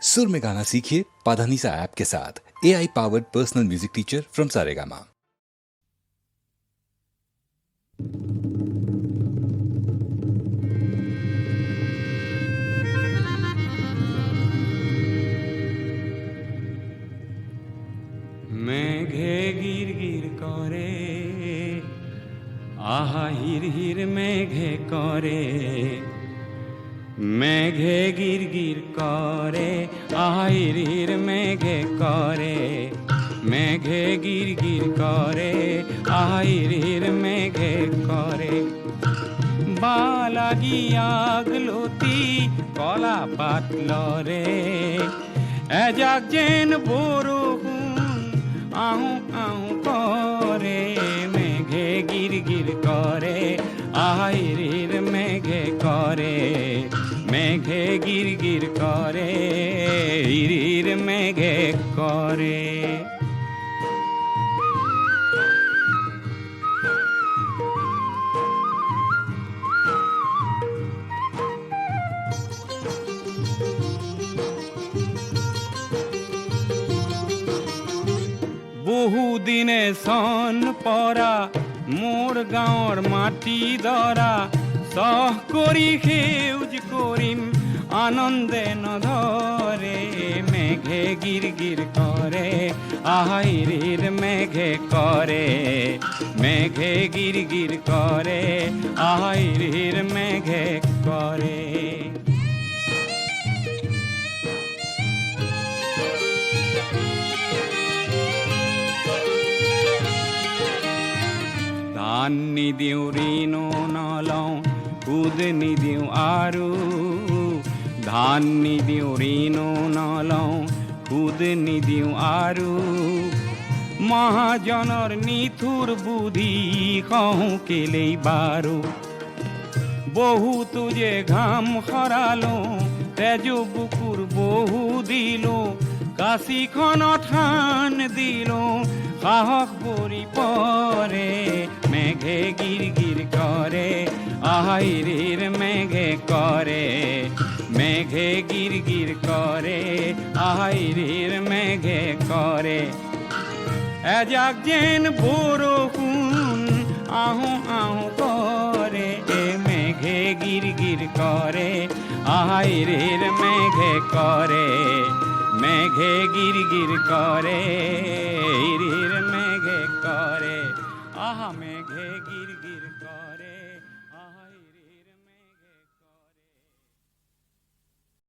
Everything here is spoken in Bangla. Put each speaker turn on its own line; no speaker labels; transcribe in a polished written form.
सुर में गाना सीखिए पाधानीसा ऐप के साथ। AI powered personal music teacher from Saregama.
মেঘে গির গির করে, আহা হির হির মেঘে করে, মেঘে গির গির করে, আহা হির হির মেঘে করে, মেঘে গির গির করে, আহা হির হির মেঘে করে। বালাগিয়াগলতি কলা পাতল রে, এজাক যেন বরষুণ আহু আহু করে, মেঘে গির গির করে, আহির মেঘে করে, মেঘে গির গির করে, হির মেঘে করে। বহুদিনে সন পরা মোর গাঁৱৰ মাটি দৰা, সহ কৰি সেউজ কৰিম আনন্দে নধৰে, মেঘে গিৰ গিৰ কৰে, আহিৰ মেঘে কৰে, মেঘে গিৰ গিৰ কৰে, আহিৰ মেঘে কৰে। ধান নিদিওঁ ঋণো নলওঁ, সুদ নিদিওঁ আৰু, ধান নিদিওঁ ঋণো নলওঁ, সুদ নিদিওঁ আৰু, মহাজনৰ নিঠুৰ বুদ্ধি কওঁ কেলেই বাৰু। বহুতো যে ঘাম সৰালোঁ, তেজ বুকুৰ বহু দিলোঁ, কাশীখনত থান দিলোঁ, সাহস ভৰি পৰে, মেঘে গিৰ গিৰ কৰে, আহিৰ মেঘে কৰে, মেঘে গিৰ গিৰ কৰে, আহিৰ মেঘে কৰে। এজাক যেন বৰষুণ আহু আহু কৰে, মেঘে গিৰ গিৰ কৰে, আহিৰ মেঘে করে, মেঘে গির গির করে, হির মেঘে করে, আহা মেঘে গির